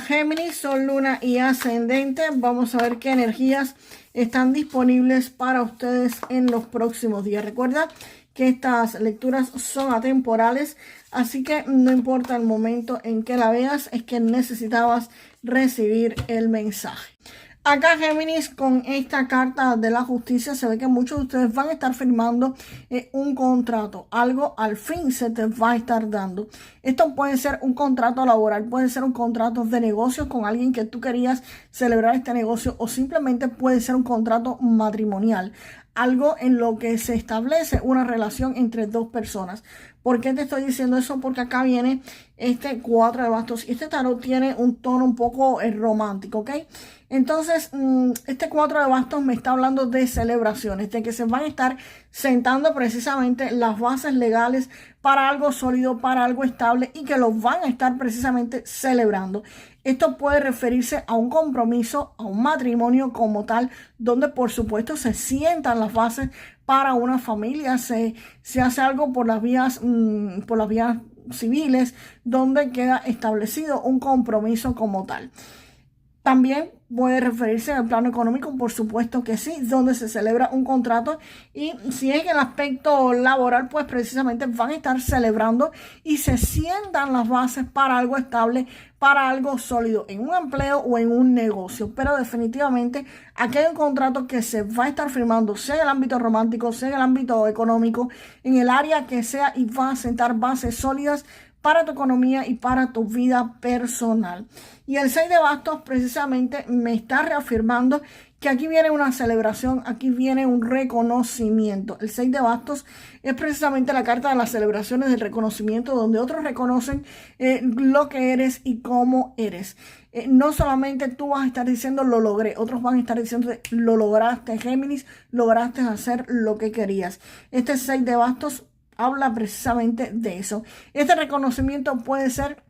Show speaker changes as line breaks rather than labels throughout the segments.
Géminis, Sol, Luna y Ascendente. Vamos a ver qué energías están disponibles para ustedes en los próximos días. Recuerda que estas lecturas son atemporales, así que no importa el momento en que la veas, es que necesitabas recibir el mensaje. Acá Géminis, con esta carta de la justicia, se ve que muchos de ustedes van a estar firmando un contrato. Algo al fin se te va a estar dando. Esto puede ser un contrato laboral, puede ser un contrato de negocios con alguien que tú querías celebrar este negocio, o simplemente puede ser un contrato matrimonial. Algo en lo que se establece una relación entre dos personas. ¿Por qué te estoy diciendo eso? Porque acá viene este 4 de bastos y este tarot tiene un tono un poco romántico, ¿ok? Entonces, este 4 de bastos me está hablando de celebraciones, de que se van a estar sentando precisamente las bases legales para algo sólido, para algo estable, y que lo van a estar precisamente celebrando. Esto puede referirse a un compromiso, a un matrimonio como tal, donde por supuesto se sientan las bases para una familia, se hace algo por las vías civiles, donde queda establecido un compromiso como tal. También puede referirse al plano económico, por supuesto que sí, donde se celebra un contrato, y si es en el aspecto laboral, pues precisamente van a estar celebrando y se sientan las bases para algo estable, para algo sólido, en un empleo o en un negocio. Pero definitivamente aquí hay un contrato que se va a estar firmando, sea en el ámbito romántico, sea en el ámbito económico, en el área que sea, y va a sentar bases sólidas para tu economía y para tu vida personal. Y el 6 de bastos precisamente me está reafirmando que aquí viene una celebración, aquí viene un reconocimiento. El 6 de bastos es precisamente la carta de las celebraciones, del reconocimiento, donde otros reconocen lo que eres y cómo eres. No solamente tú vas a estar diciendo lo logré, otros van a estar diciendo lo lograste, Géminis, lograste hacer lo que querías. Este 6 de bastos habla precisamente de eso. Este reconocimiento puede ser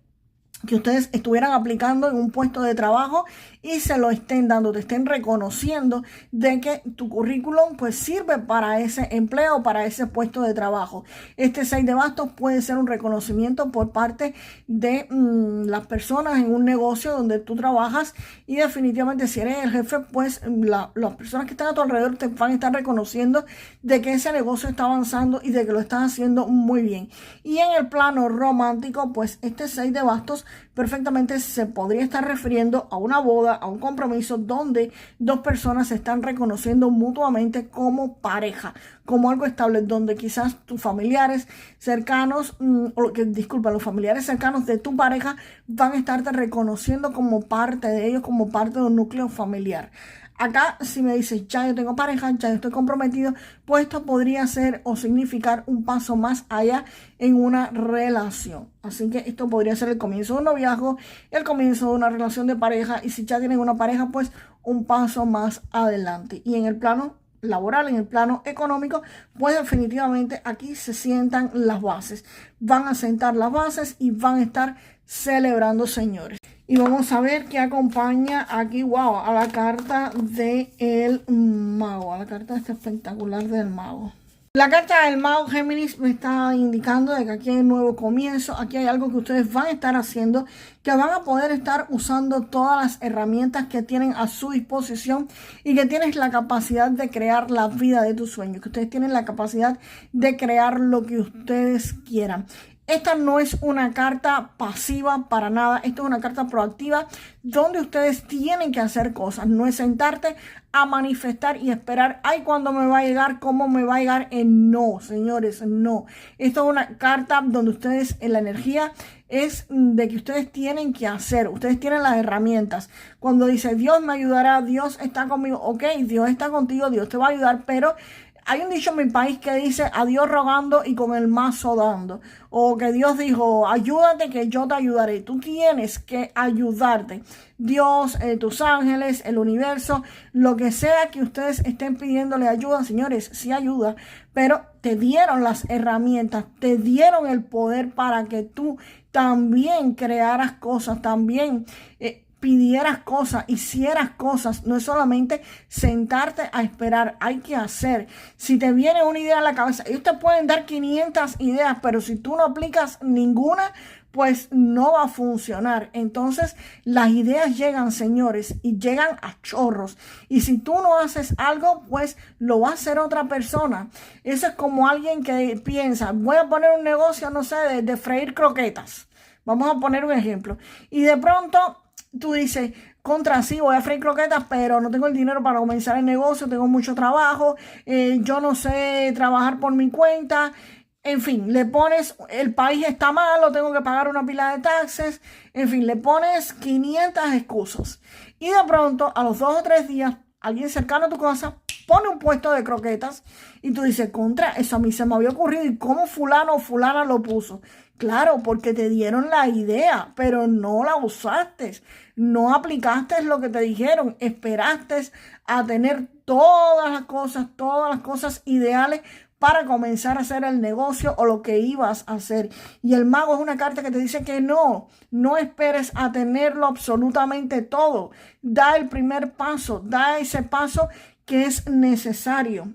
que ustedes estuvieran aplicando en un puesto de trabajo y se lo estén dando, te estén reconociendo de que tu currículum pues sirve para ese empleo, para ese puesto de trabajo. Este 6 de bastos puede ser un reconocimiento por parte de las personas en un negocio donde tú trabajas, y definitivamente si eres el jefe, pues las personas que están a tu alrededor te van a estar reconociendo de que ese negocio está avanzando y de que lo estás haciendo muy bien. Y en el plano romántico, pues este 6 de bastos perfectamente se podría estar refiriendo a una boda, a un compromiso donde dos personas se están reconociendo mutuamente como pareja, como algo estable, donde quizás tus familiares cercanos, los familiares cercanos de tu pareja van a estarte reconociendo como parte de ellos, como parte de un núcleo familiar. Acá, si me dices, ya yo tengo pareja, ya yo estoy comprometido, pues esto podría ser o significar un paso más allá en una relación. Así que esto podría ser el comienzo de un noviazgo, el comienzo de una relación de pareja, y si ya tienen una pareja, pues un paso más adelante. Y en el plano laboral, en el plano económico, pues definitivamente aquí se sientan las bases. Van a sentar las bases y van a estar celebrando, señores. Y vamos a ver qué acompaña aquí, wow, a la carta del mago, a la carta espectacular del mago. La carta del mago, Géminis, me está indicando de que aquí hay un nuevo comienzo, aquí hay algo que ustedes van a estar haciendo, que van a poder estar usando todas las herramientas que tienen a su disposición, y que tienes la capacidad de crear la vida de tus sueños, que ustedes tienen la capacidad de crear lo que ustedes quieran. Esta no es una carta pasiva para nada, esto es una carta proactiva donde ustedes tienen que hacer cosas. No es sentarte a manifestar y esperar, ay, ¿cuándo me va a llegar? ¿Cómo me va a llegar? No, señores, no. Esto es una carta donde ustedes, en la energía es de que ustedes tienen que hacer, ustedes tienen las herramientas. Cuando dice Dios me ayudará, Dios está conmigo, ok, Dios está contigo, Dios te va a ayudar, pero hay un dicho en mi país que dice a Dios rogando y con el mazo dando. O que Dios dijo, ayúdate que yo te ayudaré. Tú tienes que ayudarte. Dios, tus ángeles, el universo, lo que sea que ustedes estén pidiéndole ayuda, señores, sí ayuda. Pero te dieron las herramientas, te dieron el poder para que tú también crearas cosas, también pidieras cosas, hicieras cosas. No es solamente sentarte a esperar, hay que hacer. Si te viene una idea a la cabeza, ellos te pueden dar 500 ideas, pero si tú no aplicas ninguna, pues no va a funcionar. Entonces las ideas llegan, señores, y llegan a chorros. Y si tú no haces algo, pues lo va a hacer otra persona. Eso es como alguien que piensa, voy a poner un negocio, no sé, de freír croquetas. Vamos a poner un ejemplo. Y de pronto tú dices, contra, sí, voy a freír croquetas, pero no tengo el dinero para comenzar el negocio, tengo mucho trabajo, yo no sé trabajar por mi cuenta. En fin, le pones, el país está malo, tengo que pagar una pila de taxes. En fin, le pones 500 excusas. Y de pronto, a los 2 o 3 días, alguien cercano a tu casa pone un puesto de croquetas y tú dices, contra, eso a mí se me había ocurrido y cómo fulano o fulana lo puso. Claro, porque te dieron la idea, pero no la usaste, no aplicaste lo que te dijeron, esperaste a tener todas las cosas ideales para comenzar a hacer el negocio o lo que ibas a hacer. Y el mago es una carta que te dice que no esperes a tenerlo absolutamente todo. Da el primer paso, da ese paso que es necesario.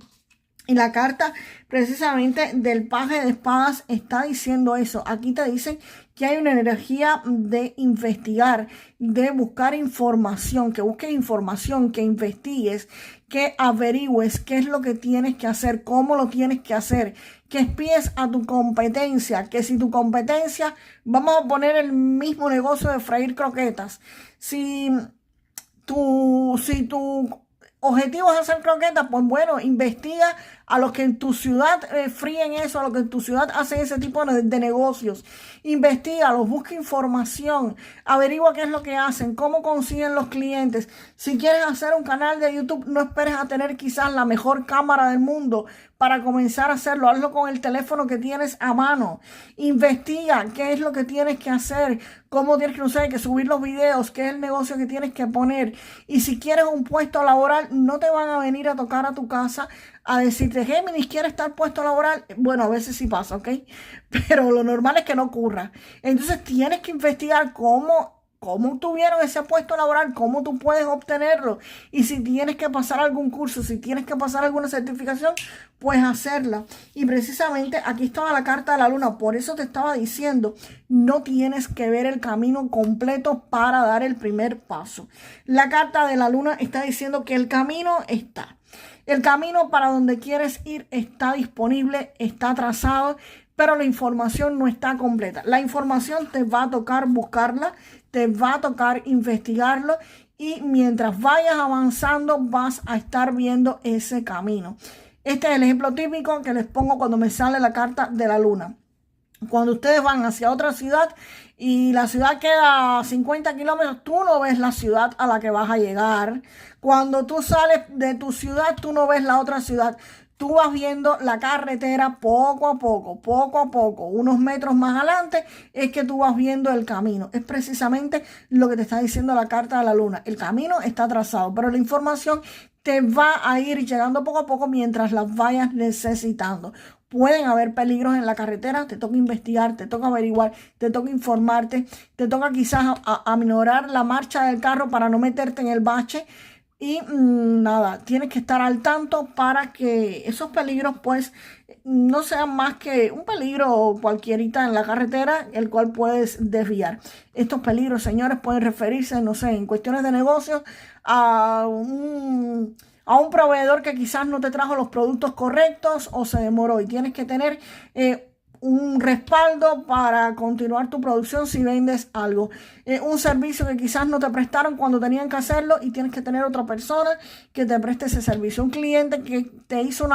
Y la carta precisamente del paje de espadas está diciendo eso. Aquí te dicen que hay una energía de investigar, de buscar información, que busques información, que investigues, que averigües qué es lo que tienes que hacer, cómo lo tienes que hacer, que espíes a tu competencia, que si tu competencia, vamos a poner el mismo negocio de freír croquetas, si tu objetivo es hacer croquetas, pues bueno, investiga a los que en tu ciudad fríen eso, a los que en tu ciudad hacen ese tipo de negocios. Investígalos, busca información, averigua qué es lo que hacen, cómo consiguen los clientes. Si quieres hacer un canal de YouTube, no esperes a tener quizás la mejor cámara del mundo para comenzar a hacerlo. Hazlo con el teléfono que tienes a mano. Investiga qué es lo que tienes que hacer, cómo tienes que, no sé, que subir los videos, qué es el negocio que tienes que poner. Y si quieres un puesto laboral, no te van a venir a tocar a tu casa a decirte, Géminis, ¿quieres estar puesto laboral? Bueno, a veces sí pasa, ¿ok? Pero lo normal es que no ocurra. Entonces tienes que investigar cómo tuvieron ese puesto laboral, cómo tú puedes obtenerlo. Y si tienes que pasar algún curso, si tienes que pasar alguna certificación, pues hacerla. Y precisamente aquí estaba la carta de la luna. Por eso te estaba diciendo, no tienes que ver el camino completo para dar el primer paso. La carta de la luna está diciendo que el camino está. El camino para donde quieres ir está disponible, está trazado, pero la información no está completa. La información te va a tocar buscarla, te va a tocar investigarlo y mientras vayas avanzando vas a estar viendo ese camino. Este es el ejemplo típico que les pongo cuando me sale la carta de la luna. Cuando ustedes van hacia otra ciudad y la ciudad queda a 50 kilómetros, tú no ves la ciudad a la que vas a llegar. Cuando tú sales de tu ciudad, tú no ves la otra ciudad. Tú vas viendo la carretera poco a poco, unos metros más adelante es que tú vas viendo el camino. Es precisamente lo que te está diciendo la carta de la luna. El camino está trazado, pero la información te va a ir llegando poco a poco mientras las vayas necesitando. Pueden haber peligros en la carretera, te toca investigar, te toca averiguar, te toca informarte, te toca quizás aminorar la marcha del carro para no meterte en el bache. Y nada, tienes que estar al tanto para que esos peligros pues no sean más que un peligro cualquierita en la carretera, el cual puedes desviar. Estos peligros, señores, pueden referirse, no sé, en cuestiones de negocios a un proveedor que quizás no te trajo los productos correctos o se demoró y tienes que tener un respaldo para continuar tu producción si vendes algo. Un servicio que quizás no te prestaron cuando tenían que hacerlo y tienes que tener otra persona que te preste ese servicio. Un cliente que te hizo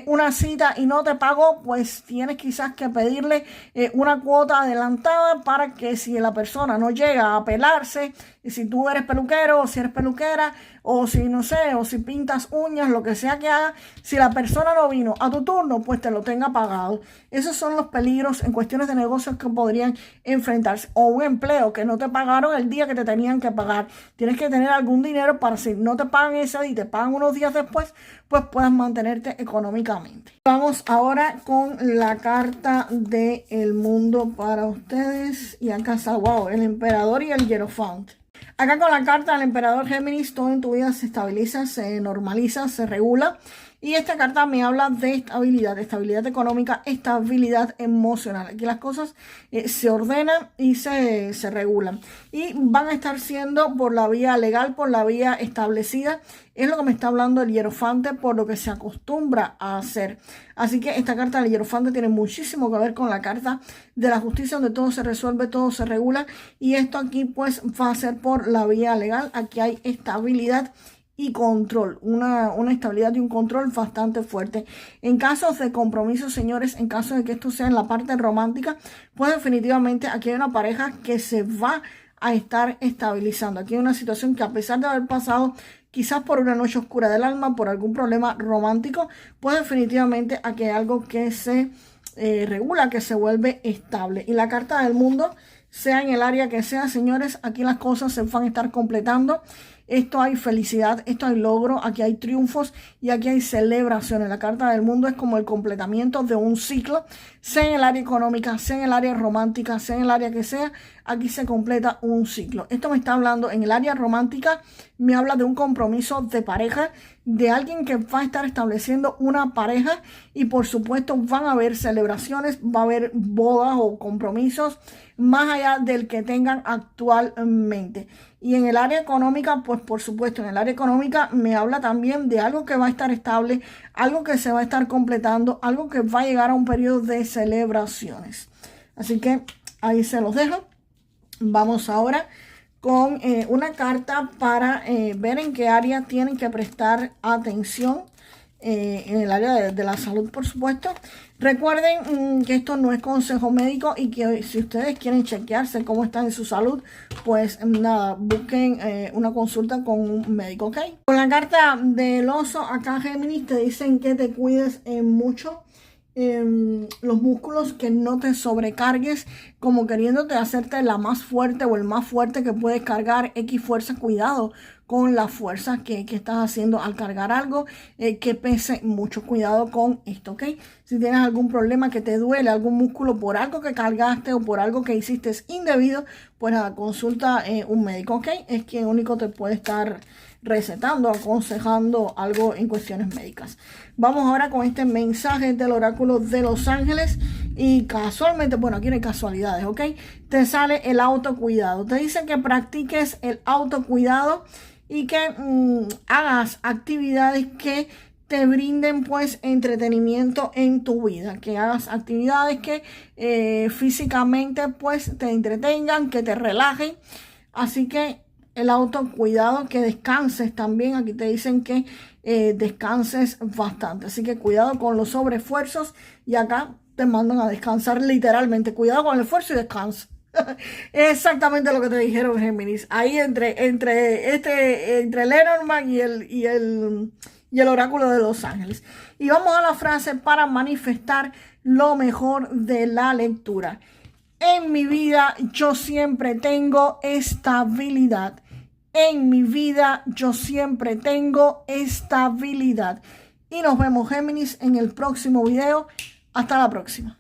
una cita y no te pagó, pues tienes quizás que pedirle una cuota adelantada para que si la persona no llega a pelarse, y si tú eres peluquero o si eres peluquera o si no sé, o si pintas uñas, lo que sea que haga, si la persona no vino a tu turno, pues te lo tenga pagado. Esos son los peligros en cuestiones de negocios que podrían enfrentarse. O un empleo que no te pagaron el día que te tenían que pagar. Tienes que tener algún dinero para si no te pagan ese día y te pagan unos días después, pues puedas mantenerte económicamente. Vamos ahora con la carta del mundo para ustedes. Y acá está, wow, el emperador y el hierofante. Acá con la carta del emperador Géminis, todo en tu vida se estabiliza, se normaliza, se regula. Y esta carta me habla de estabilidad económica, estabilidad emocional. Aquí las cosas se ordenan y se regulan. Y van a estar siendo por la vía legal, por la vía establecida. Es lo que me está hablando el Hierofante, por lo que se acostumbra a hacer. Así que esta carta del Hierofante tiene muchísimo que ver con la carta de la justicia, donde todo se resuelve, todo se regula. Y esto aquí pues va a ser por la vía legal. Aquí hay estabilidad y control, una estabilidad y un control bastante fuerte. En casos de compromiso, señores, en caso de que esto sea en la parte romántica, pues definitivamente aquí hay una pareja que se va a estar estabilizando. Aquí hay una situación que, a pesar de haber pasado quizás por una noche oscura del alma, por algún problema romántico, pues definitivamente aquí hay algo que se regula, que se vuelve estable. Y la carta del mundo, sea en el área que sea, señores, aquí las cosas se van a estar completando. Esto hay felicidad, esto hay logro, aquí hay triunfos y aquí hay celebraciones. La carta del mundo es como el completamiento de un ciclo, sea en el área económica, sea en el área romántica, sea en el área que sea, aquí se completa un ciclo. Esto me está hablando en el área romántica, me habla de un compromiso de pareja, de alguien que va a estar estableciendo una pareja y por supuesto van a haber celebraciones, va a haber bodas o compromisos más allá del que tengan actualmente. Y en el área económica, pues por supuesto, en el área económica me habla también de algo que va a estar estable, algo que se va a estar completando, algo que va a llegar a un periodo de celebraciones. Así que ahí se los dejo. Vamos ahora con una carta para ver en qué área tienen que prestar atención. En el área de la salud, por supuesto. Recuerden que esto no es consejo médico y que si ustedes quieren chequearse cómo están en su salud, pues nada, busquen una consulta con un médico, ¿ok? Con la carta del oso, acá Géminis, te dicen que te cuides mucho los músculos, que no te sobrecargues como queriéndote hacerte la más fuerte o el más fuerte que puedes cargar X fuerza. Cuidado con la fuerza que estás haciendo al cargar algo que pese mucho. Cuidado con esto, ¿ok? Si tienes algún problema, que te duele algún músculo por algo que cargaste o por algo que hiciste indebido, pues nada, consulta un médico, ¿ok? Es quien único te puede estar recetando, aconsejando algo en cuestiones médicas. Vamos ahora con este mensaje del oráculo de Los Ángeles y casualmente, bueno, aquí no hay casualidades, ¿ok? Te sale el autocuidado. Te dice que practiques el autocuidado y que hagas actividades que te brinden pues entretenimiento en tu vida, que hagas actividades que físicamente pues te entretengan, que te relajen. Así que el autocuidado, que descanses también. Aquí te dicen que descanses bastante. Así que cuidado con los sobreesfuerzos y acá te mandan a descansar literalmente. Cuidado con el esfuerzo y descansa. Es exactamente lo que te dijeron, Géminis. Ahí entre Lenormand y el oráculo de Los Ángeles. Y vamos a la frase para manifestar lo mejor de la lectura. En mi vida yo siempre tengo estabilidad. En mi vida yo siempre tengo estabilidad. Y nos vemos, Géminis, en el próximo video. Hasta la próxima.